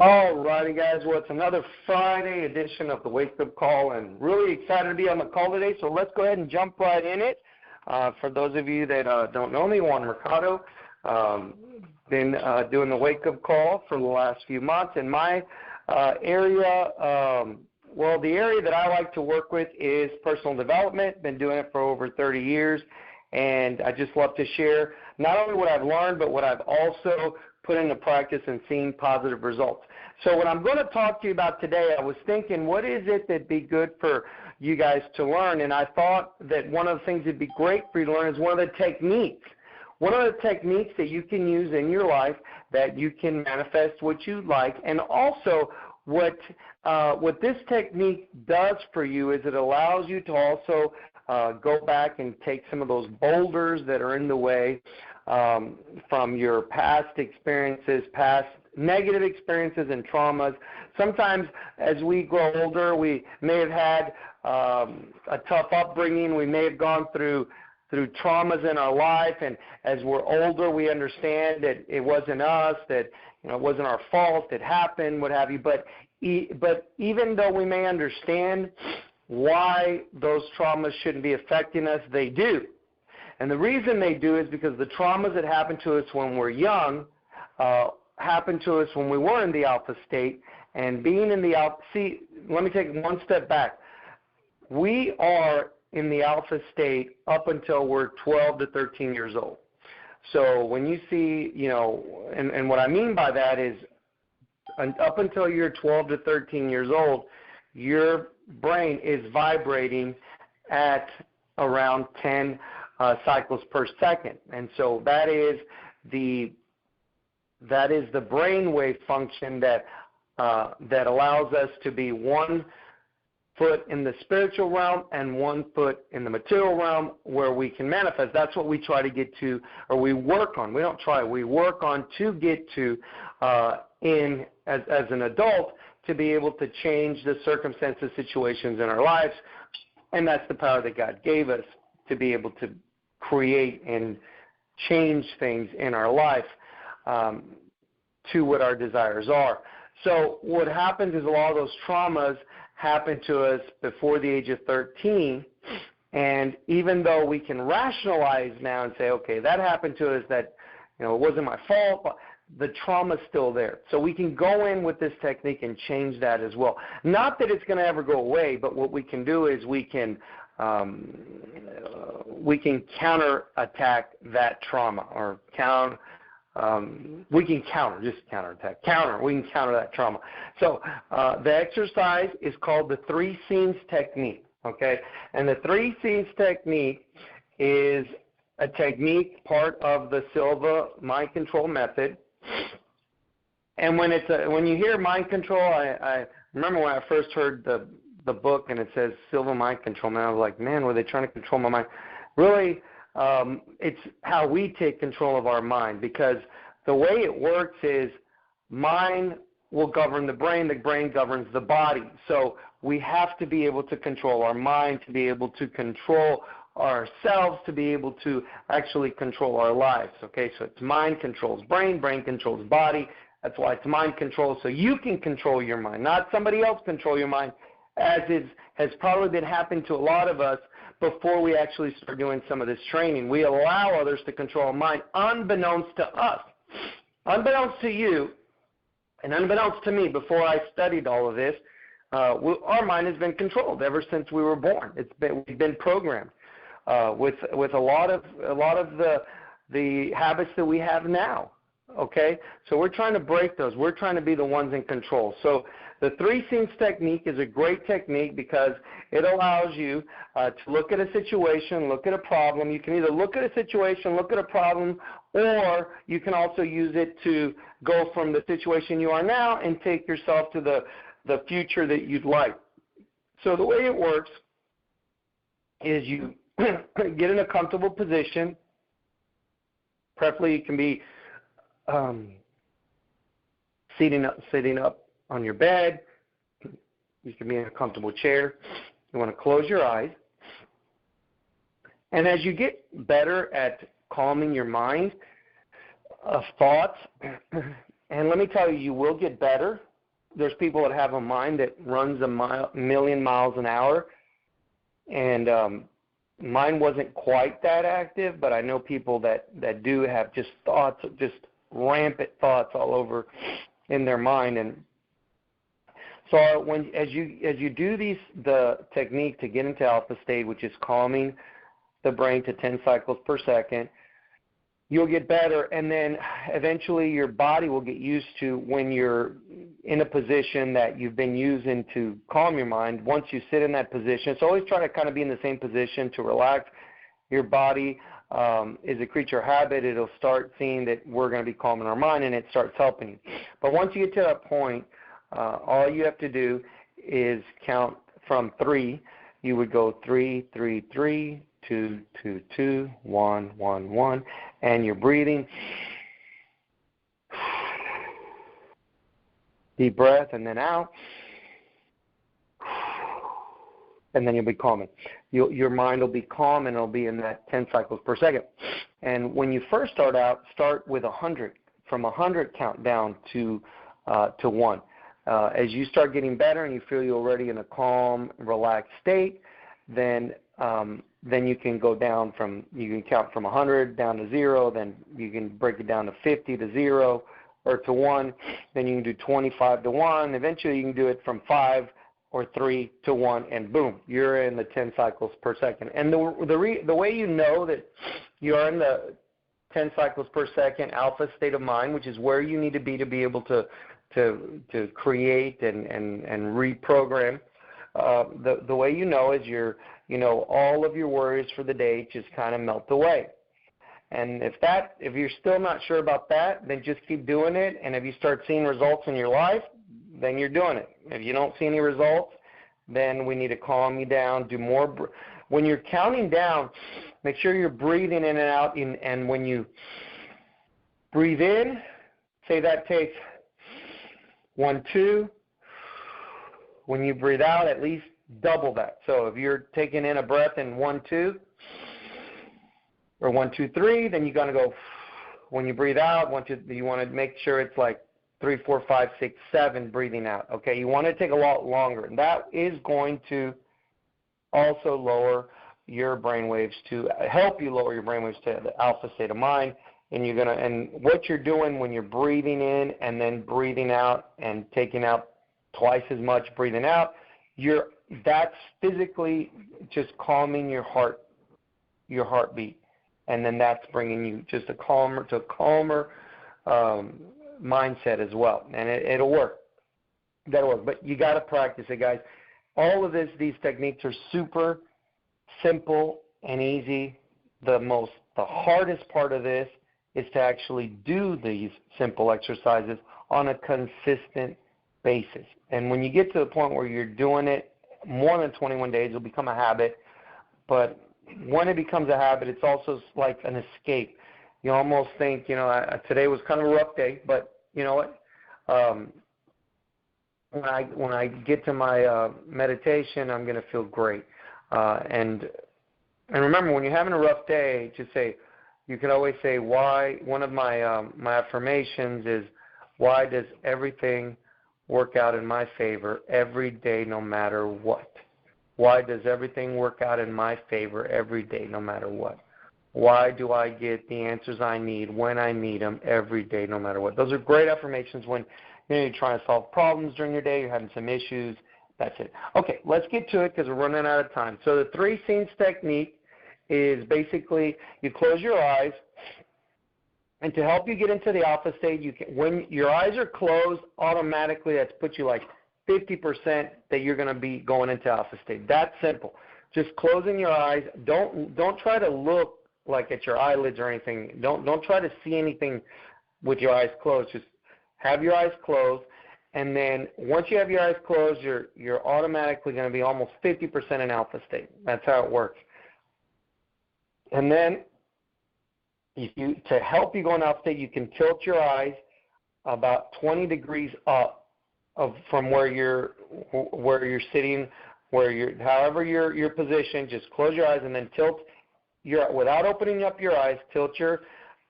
All righty, guys. Well, it's another Friday edition of the Wake Up Call, and really excited to be on the call today. So let's go ahead and jump right in it. For those of you that don't know me, Juan Mercado, been doing the Wake Up Call for the last few months. In my area, well, the area that I like to work with is personal development. Been doing it for over 30 years, and I just love to share not only what I've learned, but what I've also put into practice and seen positive results. So what I'm going to talk to you about today, I was thinking, what is it that'd be good for you guys to learn? And I thought that one of the things that'd be great for you to learn is one of the techniques. One of the techniques that you can use in your life that you can manifest what you like, and also what this technique does for you is it allows you to also go back and take some of those boulders that are in the way from your past experiences, past negative experiences and traumas. Sometimes as we grow older, we may have had a tough upbringing. We may have gone through traumas in our life, and as we're older, we understand that it wasn't us, that it wasn't our fault, it happened, what have you. But even though we may understand why those traumas shouldn't be affecting us, they do. And the reason they do is because the traumas that happen to us when we're young happened to us when we were in the alpha state. And being in the alpha, see, let me take one step back. We are in the alpha state up until we're 12 to 13 years old. So when you see, and what I mean by that is up until you're 12 to 13 years old, your brain is vibrating at around 10 cycles per second, and so that is the brainwave function that allows us to be 1 foot in the spiritual realm and 1 foot in the material realm where we can manifest. That's what we try to get to, or we work on. We don't try. We work on to get to as an adult, to be able to change the circumstances, situations in our lives, and that's the power that God gave us to be able to create and change things in our life to what our desires are. So what happens is a lot of those traumas happen to us before the age of 13, and even though we can rationalize now and say, okay, that happened to us, that it wasn't my fault, the trauma's still there. So we can go in with this technique and change that as well. Not that it's going to ever go away, but what we can do is we can counterattack that trauma, or we can counter that trauma. So the exercise is called the 3 scenes technique, okay? And the 3 scenes technique is a technique part of the Silva mind control method. And when you hear mind control, I remember when I first heard the book and it says Silva mind control, man, I was like, man, were they trying to control my mind? Really, it's how we take control of our mind, because the way it works is mind will govern the brain governs the body. So we have to be able to control our mind, to be able to control ourselves, to be able to actually control our lives. Okay, so it's mind controls brain, brain controls body. That's why it's mind control, so you can control your mind, not somebody else control your mind, as has probably been happening to a lot of us before we actually start doing some of this training. We allow others to control our mind unbeknownst to us. Unbeknownst to you and unbeknownst to me, before I studied all of this, our mind has been controlled ever since we were born. We've been programmed with a lot of the habits that we have now. Okay, so we're trying to break those. We're trying to be the ones in control. So the 3 scenes technique is a great technique because it allows you to look at a situation, look at a problem. You can either look at a situation, look at a problem, or you can also use it to go from the situation you are now and take yourself to the future that you'd like. So the way it works is you get in a comfortable position. Preferably you can be sitting up on your bed. You can be in a comfortable chair. You want to close your eyes. And as you get better at calming your mind of thoughts And let me tell you, you will get better. There's people that have a mind that runs a million miles an hour, and mine wasn't quite that active, but I know people that do have just thoughts, just rampant thoughts all over in their mind. And so as you do the technique to get into alpha state, which is calming the brain to 10 cycles per second, you'll get better, and then eventually your body will get used to when you're in a position that you've been using to calm your mind. Once you sit in that position, so always try to kind of be in the same position to relax. Your body is a creature of habit. It'll start seeing that we're going to be calming our mind, and it starts helping you. But once you get to that point, all you have to do is count from 3. You would go 3, 3, 3, 2, 2, 2, 1, 1, 1, and you're breathing. Deep breath, and then out. And then you'll be calming. Your mind will be calm, and it'll be in that 10 cycles per second. And when you first start out, start with 100. From 100, count down to 1. As you start getting better and you feel you're already in a calm, relaxed state, then you can go down you can count from 100 down to 0, then you can break it down to 50 to 0 or to 1, then you can do 25 to 1. Eventually you can do it from 5 or 3 to 1, and boom, you're in the 10 cycles per second. And the way you know that you're in the 10 cycles per second alpha state of mind, which is where you need to be able to create and reprogram, the way you know is all of your worries for the day just kind of melt away. And if you're still not sure about that, then just keep doing it. And if you start seeing results in your life, then you're doing it. If you don't see any results, then we need to calm you down, do more. When you're counting down, make sure you're breathing in and out. And when you breathe in, say that takes 1, 2. When you breathe out, at least double that. So if you're taking in a breath in 1, 2, or 1, 2, 3, then you're going to go, when you breathe out, 1, 2, you want to make sure it's like 3, 4, 5, 6, 7 breathing out. Okay, you want to take a lot longer. And that is going to also lower your brain waves to help you lower your brain waves to the alpha state of mind. And what you're doing when you're breathing in and then breathing out and taking out twice as much breathing out, that's physically just calming your heartbeat, and then that's bringing you just a calmer mindset as well, and it'll work. That'll work, but you got to practice it, guys. All of these techniques are super simple and easy. The hardest part of this is to actually do these simple exercises on a consistent basis. And when you get to the point where you're doing it more than 21 days, it'll become a habit. But when it becomes a habit, it's also like an escape. You almost think, today was kind of a rough day, but you know what? When I get to my meditation, I'm going to feel great. And remember, when you're having a rough day, you can always say, why. One of my affirmations is, why does everything work out in my favor every day, no matter what? Why does everything work out in my favor every day, no matter what? Why do I get the answers I need when I need them every day, no matter what? Those are great affirmations when you're trying to solve problems during your day, you're having some issues. That's it. Okay, let's get to it because we're running out of time. So the 3 scenes technique is basically you close your eyes, and to help you get into the alpha state, when your eyes are closed, automatically that's puts you like 50% that you're going to be going into alpha state. That's simple. Just closing your eyes. Don't try to look like at your eyelids or anything. Don't try to see anything with your eyes closed. Just have your eyes closed, and then once you have your eyes closed, you're automatically going to be almost 50% in alpha state. That's how it works. And then to help you go in alpha state, you can tilt your eyes about 20 degrees up from where you're sitting, however you're positioned. Just close your eyes and then tilt without opening up your eyes, tilt your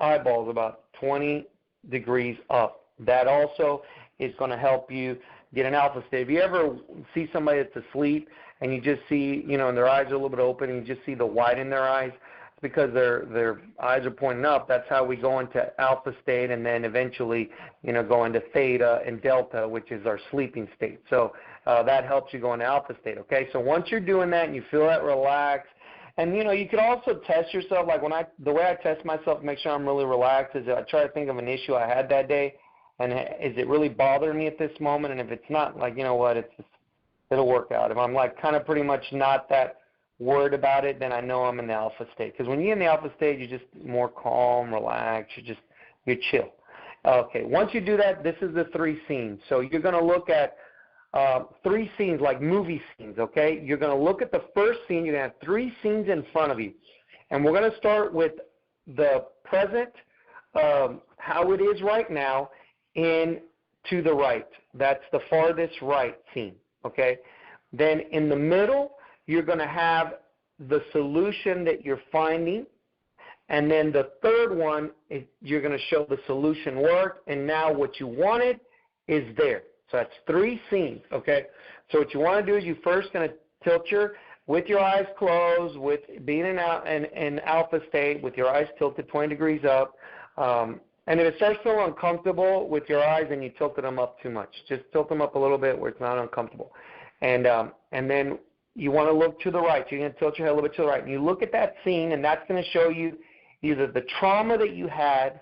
eyeballs about 20 degrees up. That also is going to help you get an alpha state. If you ever see somebody that's asleep and you just see, and their eyes are a little bit open and you just see the white in their eyes, it's because their eyes are pointing up. That's how we go into alpha state and then eventually, go into theta and delta, which is our sleeping state. So that helps you go into alpha state, okay? So once you're doing that and you feel that relaxed, and, you could also test yourself. Like the way I test myself to make sure I'm really relaxed is I try to think of an issue I had that day, and is it really bothering me at this moment? And if it's not, like, it'll work out. If I'm like kind of pretty much not that worried about it, then I know I'm in the alpha state. Because when you're in the alpha state, you're just more calm, relaxed. You're chill. Okay, once you do that, this is the 3 scenes. So you're going to look at 3 scenes, like movie scenes, okay? You're going to look at the first scene. You're going to have 3 scenes in front of you. And we're going to start with the present, how it is right now, in to the right. That's the farthest right scene, okay? Then in the middle, you're going to have the solution that you're finding. And then the third one, you're going to show the solution worked, and now what you wanted is there. So that's 3 scenes, okay? So what you want to do is you first going to tilt with your eyes closed, with being in alpha state, with your eyes tilted 20 degrees up. And if it starts to feel uncomfortable with your eyes, then you tilted them up too much. Just tilt them up a little bit where it's not uncomfortable. And then you want to look to the right. So you're going to tilt your head a little bit to the right. And you look at that scene, and that's going to show you either the trauma that you had,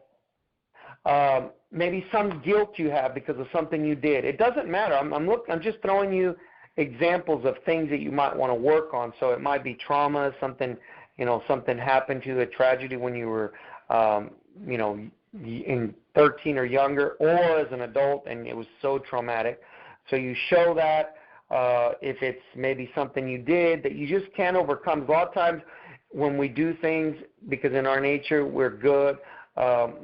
maybe some guilt you have because of something you did. It doesn't matter. I'm just throwing you examples of things that you might want to work on. So it might be trauma, something happened to you, a tragedy when you were, in 13 or younger, or as an adult, and it was so traumatic. So you show that. If it's maybe something you did that you just can't overcome. A lot of times when we do things, because in our nature we're good,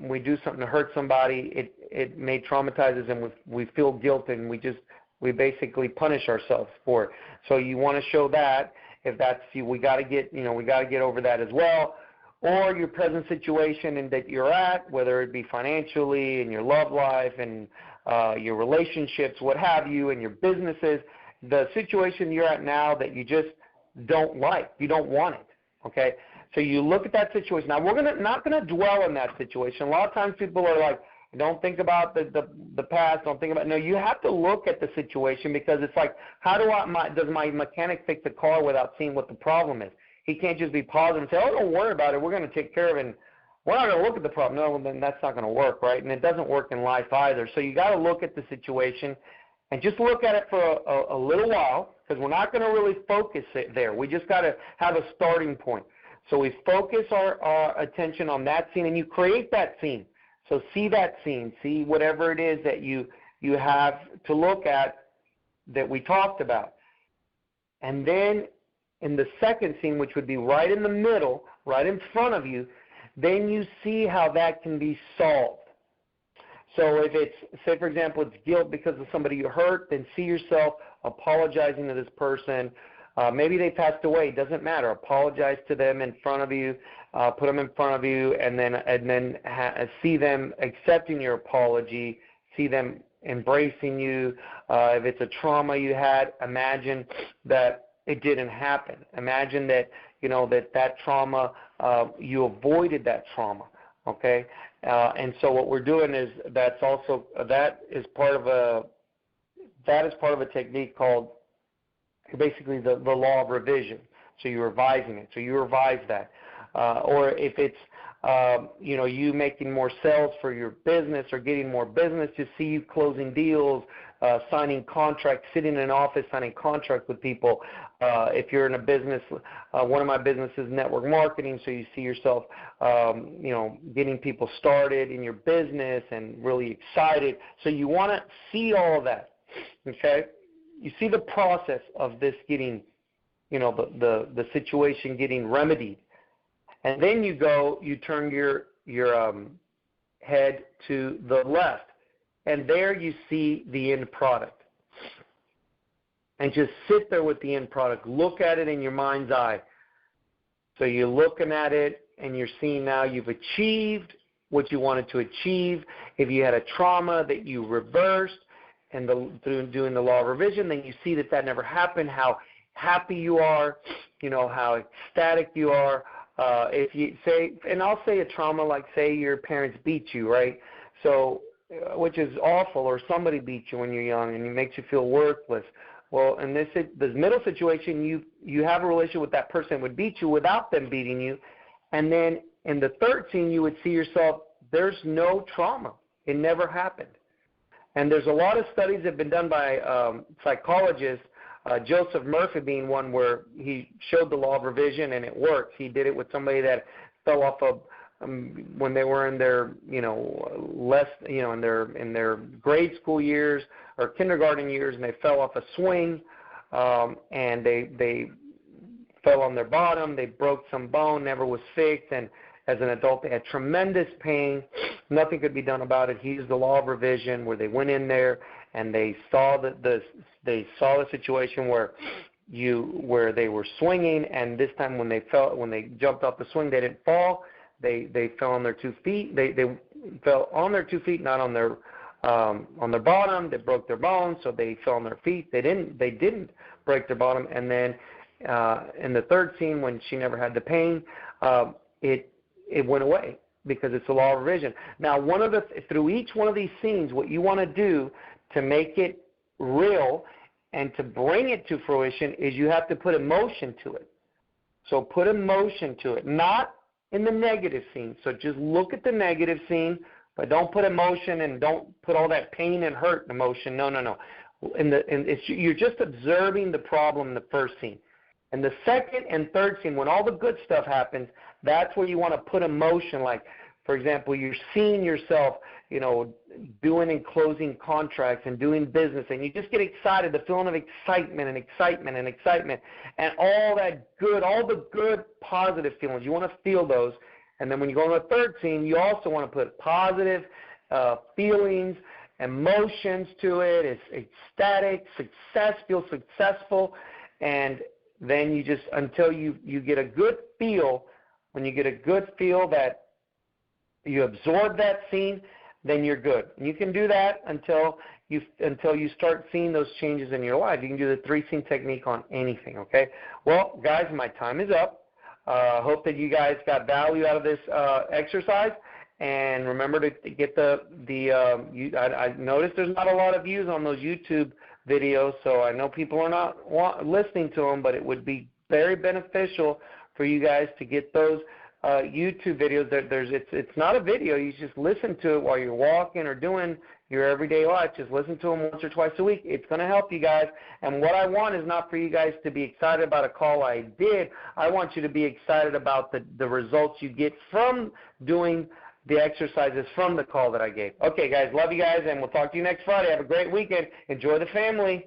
we do something to hurt somebody, it may traumatize us, and we feel guilt, and we basically punish ourselves for it. So you want to show that. If that's you, we got to get over that as well. Or your present situation and that you're at, whether it be financially, in your love life, and your relationships, what have you, and your businesses, the situation you're at now that you just don't like, you don't want it, okay? So you look at that situation. Now, we're not going to dwell in that situation. A lot of times people are like, don't think about the past, don't think about – no, you have to look at the situation, because it's like, does my mechanic fix the car without seeing what the problem is? He can't just be positive and say, oh, don't worry about it, we're going to take care of it, and we're not going to look at the problem. No, then that's not going to work, right? And it doesn't work in life either. So you got to look at the situation and just look at it for a little while, because we're not going to really focus it there. We just got to have a starting point. So we focus our attention on that scene, and you create that scene. So see that scene. See whatever it is that you have to look at that we talked about. And then in the second scene, which would be right in the middle, right in front of you, then you see how that can be solved. So if it's, say for example, it's guilt because of somebody you hurt, then see yourself apologizing to this person. Maybe they passed away. It doesn't matter. Apologize to them in front of you. Put them in front of you, and then see them accepting your apology. See them embracing you. If it's a trauma you had, imagine that it didn't happen. Imagine that that trauma, you avoided that trauma. Okay, and so what we're doing is that is part of a technique called basically the law of revision. So you're revising it. So you revise that. Or if it's you making more sales for your business or getting more business, to see you closing deals, signing contracts, sitting in an office signing contracts with people. If you're in a business, one of my businesses is network marketing, so you see yourself getting people started in your business and really excited. So you want to see all of that, okay? You see the process of this getting, the situation getting remedied. And then you turn your head to the left, and there you see the end product. And just sit there with the end product. Look at it in your mind's eye. So you're looking at it, and you're seeing now you've achieved what you wanted to achieve. If you had a trauma that you reversed and through doing the law of revision, then you see that that never happened, how happy you are, how ecstatic you are. If you say, and I'll say a trauma like, say your parents beat you, right? So, which is awful, or somebody beat you when you're young and it makes you feel worthless. Well, in this middle situation, you have a relationship with that person that would beat you without them beating you. And then in the third scene, you would see yourself, there's no trauma. It never happened. And there's a lot of studies that have been done by psychologists, Joseph Murphy being one, where he showed the law of revision and it works. He did it with somebody that fell off of when they were in their, in their grade school years or kindergarten years, and they fell off a swing, and they fell on their bottom. They broke some bone, never was fixed, and as an adult they had tremendous pain. Nothing could be done about it. He used the law of revision, where they went in there and they saw the situation where they were swinging, and this time when they jumped off the swing, they didn't fall. They fell on their 2 feet. They fell on their 2 feet, not on their bottom. They broke their bones, so they fell on their feet. They didn't break their bottom. And then in the third scene, when she never had the pain, it went away, because it's the law of revision. Now, through each one of these scenes, what you want to do to make it real and to bring it to fruition is you have to put emotion to it. So put emotion to it, not in the negative scene. So just look at the negative scene, but don't put emotion, and don't put all that pain and hurt emotion. No. You're just observing the problem in the first scene. In the second and third scene, when all the good stuff happens, that's where you want to put emotion. Like, for example, you're seeing yourself, doing and closing contracts and doing business, and you just get excited, the feeling of excitement, and all the good positive feelings. You want to feel those. And then when you go in the third scene, you also want to put positive feelings, emotions to it. It's ecstatic, feel successful, and then you just, until you get a good feel. When you get a good feel that you absorb that scene, then you're good. And you can do that until you start seeing those changes in your life. You can do the 3-scene technique on anything, okay? Well, guys, my time is up. Hope that you guys got value out of this exercise. And remember to get I noticed there's not a lot of views on those YouTube videos, so I know people are not listening to them, but it would be very beneficial for you guys to get those YouTube videos. It's not a video. You just listen to it while you're walking or doing your everyday life. Just listen to them once or twice a week. It's going to help you guys. And what I want is not for you guys to be excited about a call I did. I want you to be excited about the results you get from doing the exercises from the call that I gave. Okay, guys, love you guys, and we'll talk to you next Friday. Have a great weekend. Enjoy the family.